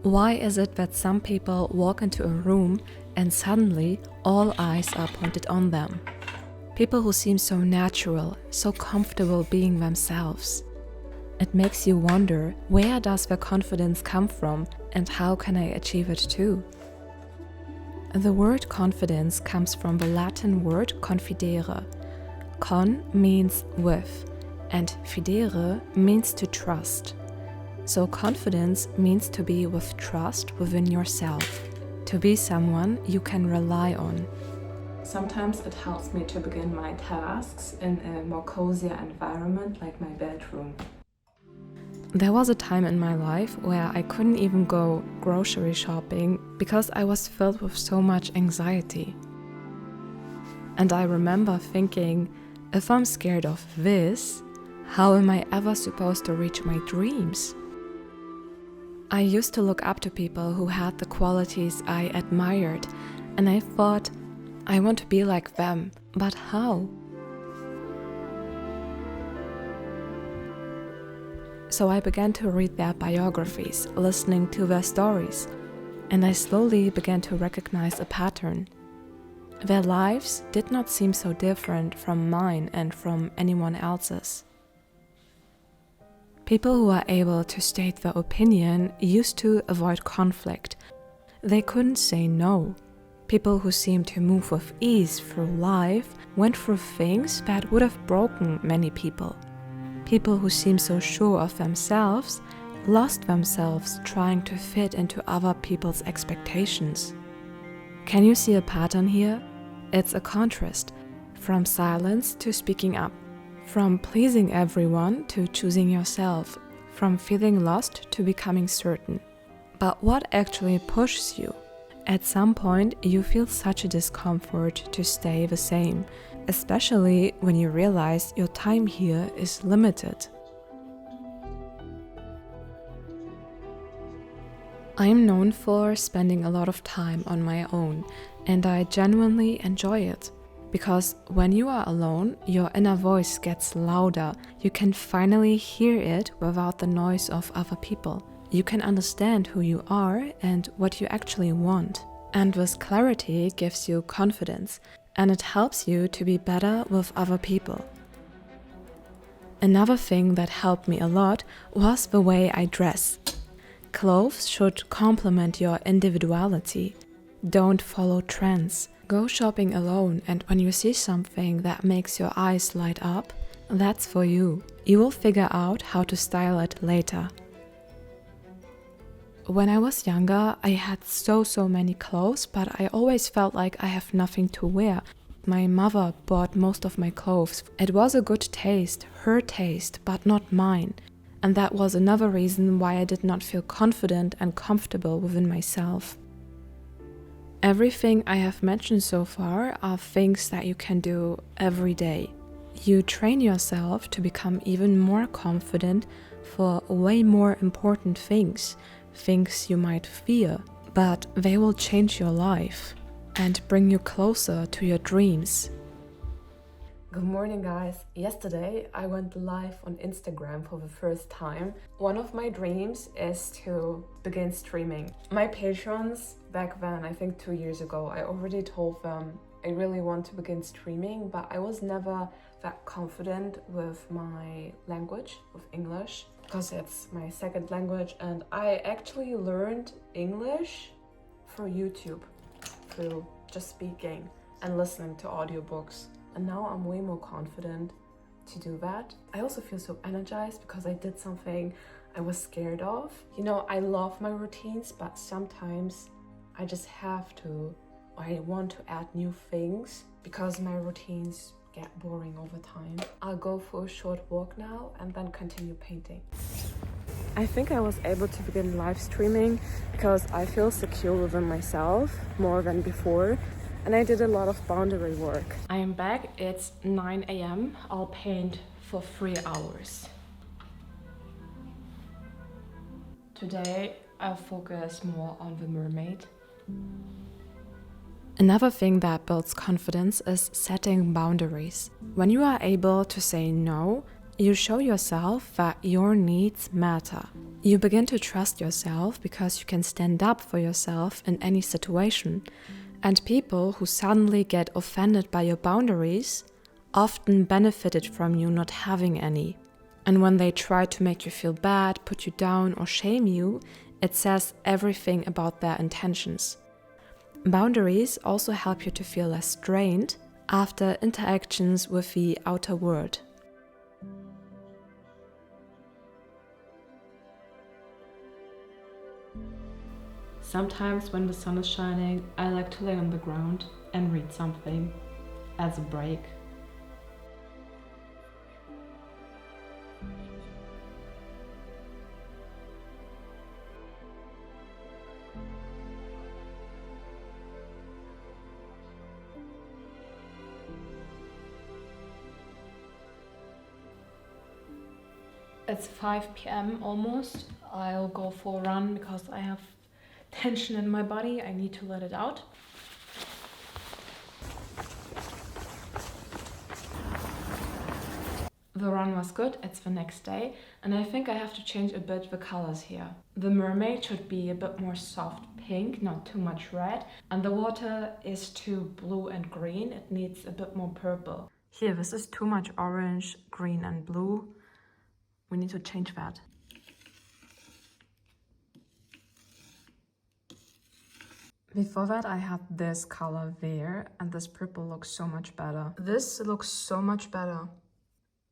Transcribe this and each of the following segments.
Why is it that some people walk into a room and suddenly all eyes are pointed on them? People who seem so natural, so comfortable being themselves. It makes you wonder, where does their confidence come from and how can I achieve it too? The word confidence comes from the Latin word confidere. Con means with, and fidere means to trust. So confidence means to be with trust within yourself, to be someone you can rely on. Sometimes it helps me to begin my tasks in a more cozier environment like my bedroom. There was a time in my life where I couldn't even go grocery shopping because I was filled with so much anxiety. And I remember thinking, if I'm scared of this, how am I ever supposed to reach my dreams? I used to look up to people who had the qualities I admired, and I thought, I want to be like them, but how? So I began to read their biographies, listening to their stories, and I slowly began to recognize a pattern. Their lives did not seem so different from mine and from anyone else's. People who are able to state their opinion used to avoid conflict. They couldn't say no. People who seemed to move with ease through life went through things that would have broken many people. People who seemed so sure of themselves lost themselves trying to fit into other people's expectations. Can you see a pattern here? It's a contrast, from silence to speaking up. From pleasing everyone to choosing yourself, from feeling lost to becoming certain. But what actually pushes you? At some point, you feel such a discomfort to stay the same, especially when you realize your time here is limited. I'm known for spending a lot of time on my own, and I genuinely enjoy it. Because when you are alone, your inner voice gets louder. You can finally hear it without the noise of other people. You can understand who you are and what you actually want. And this clarity gives you confidence, and it helps you to be better with other people. Another thing that helped me a lot was the way I dress. Clothes should complement your individuality. Don't follow trends. Go shopping alone, and when you see something that makes your eyes light up, that's for you. You will figure out how to style it later. When I was younger, I had so many clothes, but I always felt like I have nothing to wear. My mother bought most of my clothes. It was a good taste, her taste, but not mine. And that was another reason why I did not feel confident and comfortable within myself. Everything I have mentioned so far are things that you can do every day. You train yourself to become even more confident for way more important things you might fear, but they will change your life and bring you closer to your dreams. Good morning, guys. Yesterday I went live on Instagram for the first time. One of my dreams is to begin streaming. My patrons back then, I think 2 years ago, I already told them I really want to begin streaming, but I was never that confident with my language, with English, because it's my second language, and I actually learned English through YouTube, through just speaking and listening to audiobooks. And now I'm way more confident to do that. I also feel so energized because I did something I was scared of. You know, I love my routines, but sometimes I just have to, or I want to add new things because my routines get boring over time. I'll go for a short walk now and then continue painting. I think I was able to begin live streaming because I feel secure within myself more than before. And I did a lot of boundary work. I am back, it's 9 a.m. I'll paint for 3 hours. Today I'll focus more on the mermaid. Another thing that builds confidence is setting boundaries. When you are able to say no, you show yourself that your needs matter. You begin to trust yourself because you can stand up for yourself in any situation. And people who suddenly get offended by your boundaries often benefited from you not having any. And when they try to make you feel bad, put you down, or shame you, it says everything about their intentions. Boundaries also help you to feel less strained after interactions with the outer world. Sometimes when the sun is shining, I like to lay on the ground and read something as a break. It's 5 p.m. almost. I'll go for a run because I have tension in my body. I need to let it out. The run was good. It's the next day, and I think I have to change a bit the colors here. The mermaid should be a bit more soft pink, not too much red, and the water is too blue and green. It needs a bit more purple. Here, this is too much orange, green and blue. We need to change that. Before that I had this color there, and this purple looks so much better. This looks so much better.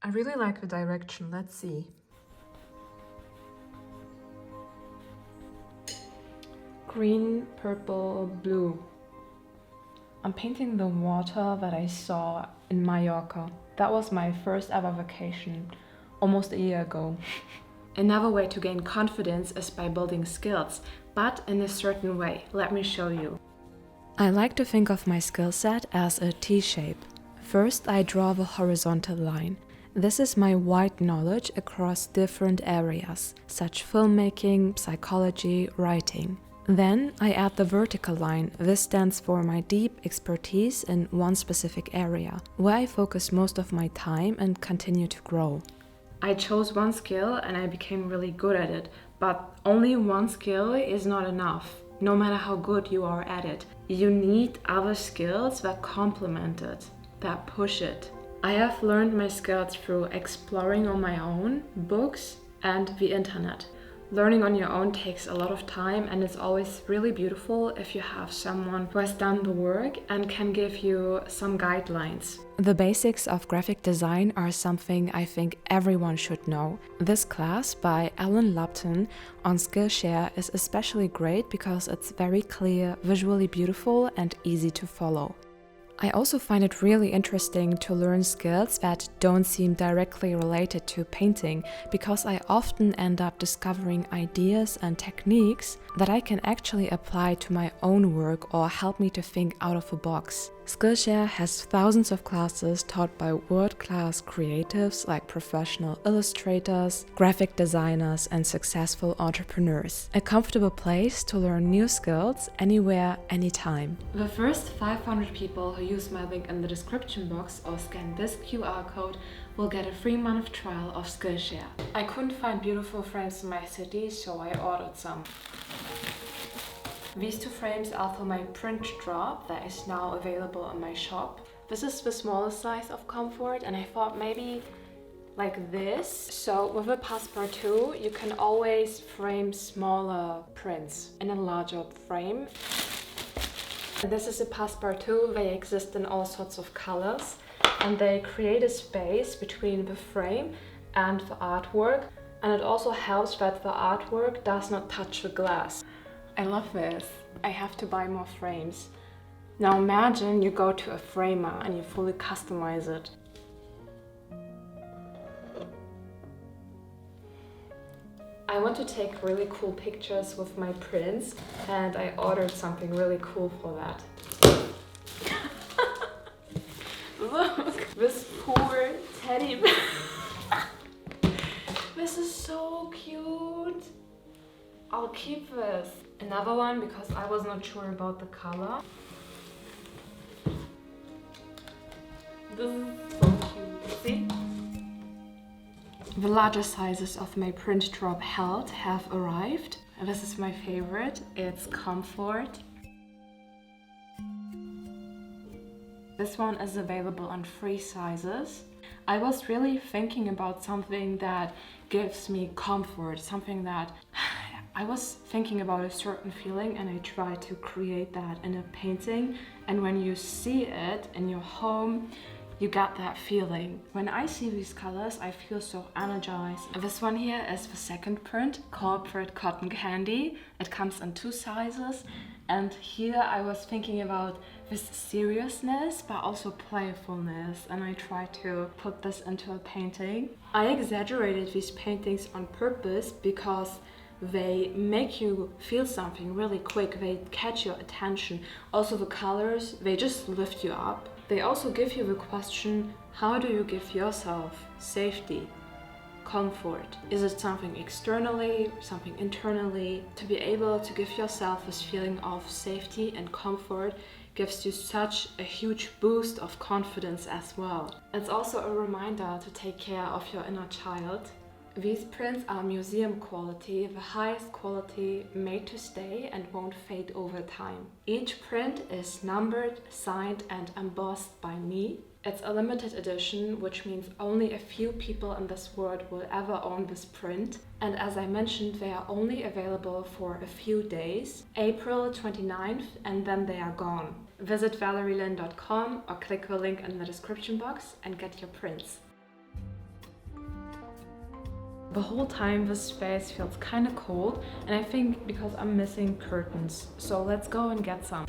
I really like the direction, let's see. Green, purple, blue. I'm painting the water that I saw in Mallorca. That was my first ever vacation, almost a year ago. Another way to gain confidence is by building skills, but in a certain way. Let me show you. I like to think of my skill set as a T-shape. First, I draw the horizontal line. This is my wide knowledge across different areas, such filmmaking, psychology, writing. Then I add the vertical line. This stands for my deep expertise in one specific area, where I focus most of my time and continue to grow. I chose one skill and I became really good at it, but only one skill is not enough. No matter how good you are at it, you need other skills that complement it, that push it. I have learned my skills through exploring on my own, books, and the internet. Learning on your own takes a lot of time, and it's always really beautiful if you have someone who has done the work and can give you some guidelines. The basics of graphic design are something I think everyone should know. This class by Alan Lupton on Skillshare is especially great because it's very clear, visually beautiful, and easy to follow. I also find it really interesting to learn skills that don't seem directly related to painting, because I often end up discovering ideas and techniques that I can actually apply to my own work or help me to think out of the box. Skillshare has thousands of classes taught by world-class creatives like professional illustrators, graphic designers, and successful entrepreneurs. A comfortable place to learn new skills anywhere, anytime. The first 500 people who use my link in the description box or scan this QR code will get a free month trial of Skillshare. I couldn't find beautiful frames in my city, so I ordered some. These two frames are for my print drop that is now available in my shop. This is the smallest size of Comfort, and I thought maybe like this. So with a Passepartout, you can always frame smaller prints in a larger frame. And this is a Passepartout. They exist in all sorts of colors, and they create a space between the frame and the artwork. And it also helps that the artwork does not touch the glass. I love this. I have to buy more frames. Now imagine you go to a framer and you fully customize it. I want to take really cool pictures with my prints, and I ordered something really cool for that. Look, this poor teddy bear. This is so cute. I'll keep this. Another one because I was not sure about the color. This is so cute. See? The larger sizes of my print drop held have arrived. This is my favorite, it's Comfort. This one is available on 3 sizes. I was really thinking about something that gives me comfort, something that I was thinking about a certain feeling and I tried to create that in a painting. And when you see it in your home, you get that feeling. When I see these colors, I feel so energized. This one here is the second print, Corporate Cotton Candy. It comes in 2 sizes. And here I was thinking about this seriousness, but also playfulness. And I tried to put this into a painting. I exaggerated these paintings on purpose because they make you feel something really quick. They catch your attention. Also the colors, they just lift you up. They also give you the question, how do you give yourself safety, comfort? Is it something externally, something internally? To be able to give yourself this feeling of safety and comfort gives you such a huge boost of confidence as well. It's also a reminder to take care of your inner child. These prints are museum quality, the highest quality, made to stay and won't fade over time. Each print is numbered, signed and embossed by me. It's a limited edition, which means only a few people in this world will ever own this print. And as I mentioned, they are only available for a few days, April 29th, and then they are gone. Visit valerielin.com or click the link in the description box and get your prints. The whole time this space feels kind of cold, and I think because I'm missing curtains. So let's go and get some.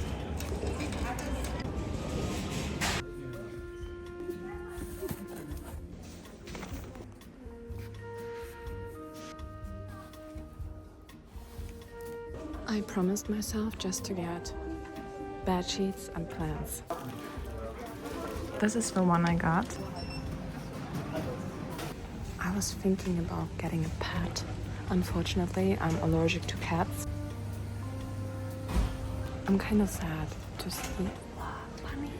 I promised myself just to get bed sheets and plants. This is the one I got. I was thinking about getting a pet. Unfortunately, I'm allergic to cats. I'm kind of sad to see bunnies.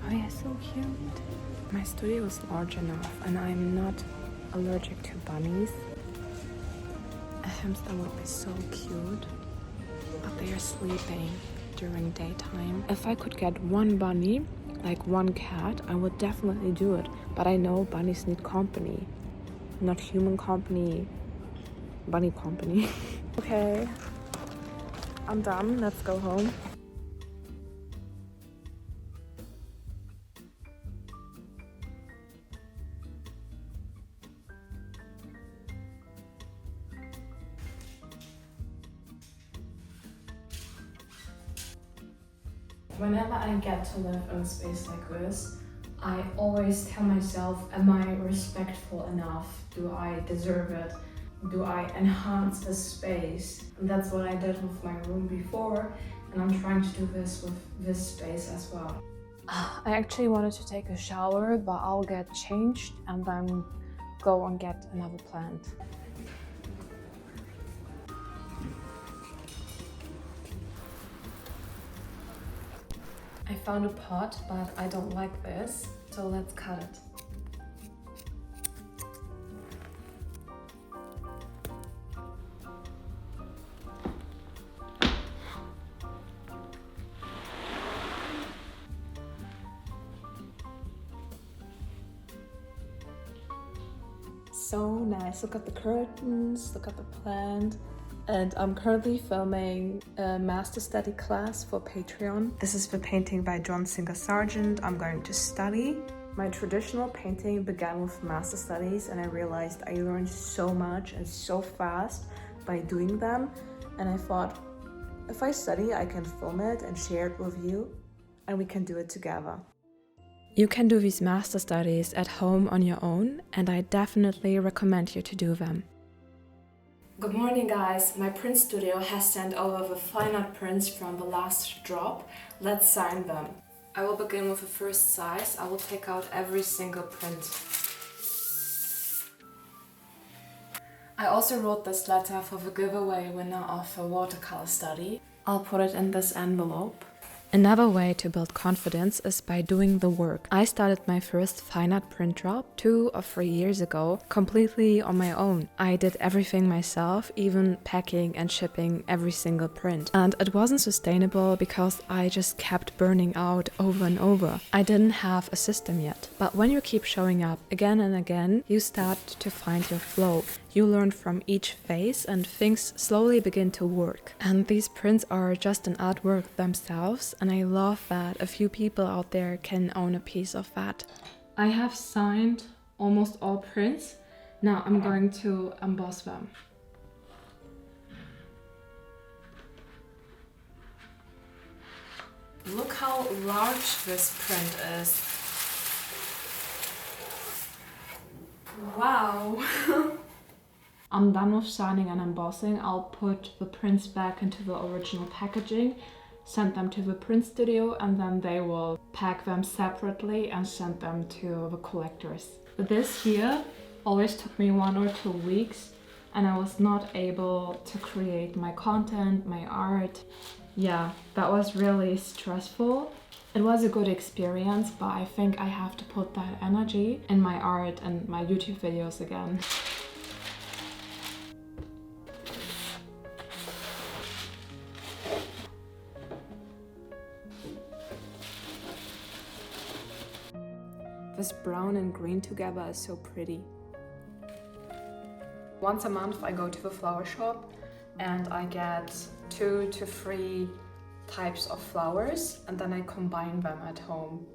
Oh, they're so cute. My studio is large enough and I'm not allergic to bunnies. A hamster would be so cute, but they are sleeping during daytime. If I could get one bunny, like one cat, I would definitely do it. But I know bunnies need company. Not human company, bunny company. Okay, I'm done. Let's go home. Whenever I get to live in a space like this, I always tell myself, am I respectful enough? Do I deserve it? Do I enhance the space? And that's what I did with my room before, and I'm trying to do this with this space as well. I actually wanted to take a shower, but I'll get changed and then go and get another plant. I found a pot, but I don't like this, so let's cut it. So nice. Look at the curtains, look at the plant. And I'm currently filming a master study class for Patreon. This is the painting by John Singer Sargent I'm going to study. My traditional painting began with master studies, and I realized I learned so much and so fast by doing them. And I thought, if I study, I can film it and share it with you, and we can do it together. You can do these master studies at home on your own, and I definitely recommend you to do them. Good morning, guys. My print studio has sent over the fine art prints from the last drop. Let's sign them. I will begin with the first size. I will take out every single print. I also wrote this letter for the giveaway winner of a watercolor study. I'll put it in this envelope. Another way to build confidence is by doing the work. I started my first fine art print job 2 or 3 years ago, completely on my own. I did everything myself, even packing and shipping every single print. And it wasn't sustainable because I just kept burning out over and over. I didn't have a system yet. But when you keep showing up again and again, you start to find your flow. You learn from each phase and things slowly begin to work. And these prints are just an artwork themselves, and I love that a few people out there can own a piece of that. I have signed almost all prints. Now I'm going to emboss them. Look how large this print is. Wow! I'm done with signing and embossing. I'll put the prints back into the original packaging, send them to the print studio, and then they will pack them separately and send them to the collectors. This here always took me 1 or 2 weeks, and I was not able to create my content, my art. Yeah, that was really stressful. It was a good experience, but I think I have to put that energy in my art and my YouTube videos again. This brown and green together is so pretty. Once a month I go to the flower shop and I get 2 to 3 types of flowers and then I combine them at home.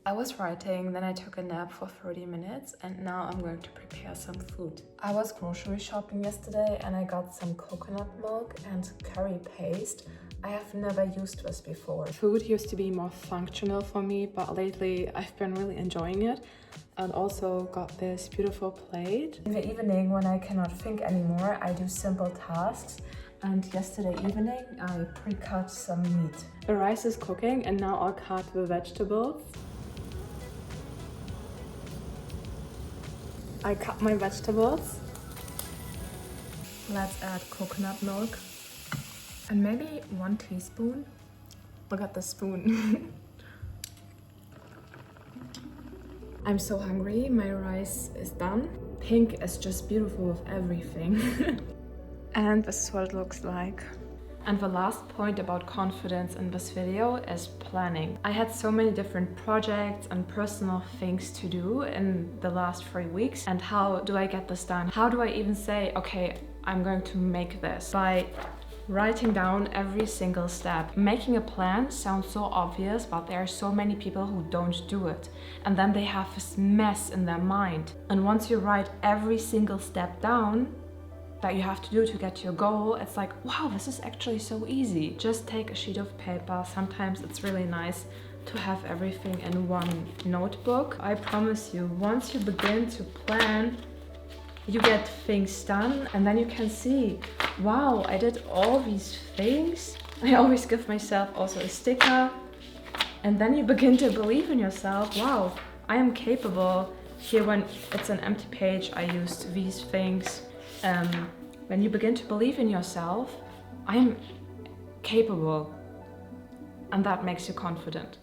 I was writing, then I took a nap for 30 minutes and now I'm going to prepare some food. I was grocery shopping yesterday and I got some coconut milk and curry paste. I have never used this before. Food used to be more functional for me, but lately I've been really enjoying it. And also got this beautiful plate. In the evening, when I cannot think anymore, I do simple tasks. And yesterday evening, I pre-cut some meat. The rice is cooking and now I'll cut the vegetables. I cut my vegetables. Let's add coconut milk. And maybe 1 teaspoon. Look at the spoon. I'm so hungry, my rice is done. Pink is just beautiful with everything. And this is what it looks like. And the last point about confidence in this video is planning. I had so many different projects and personal things to do in the last 3 weeks. And how do I get this done? How do I even say, okay, I'm going to make this? By writing down every single step. Making a plan sounds so obvious, but there are so many people who don't do it. And then they have this mess in their mind. And once you write every single step down that you have to do to get to your goal, it's like, wow, this is actually so easy. Just take a sheet of paper. Sometimes it's really nice to have everything in one notebook. I promise you, once you begin to plan, you get things done and then you can see, wow, I did all these things. I always give myself also a sticker and then you begin to believe in yourself. Wow, I am capable. Here when it's an empty page, I used these things. When you begin to believe in yourself, I am capable and that makes you confident.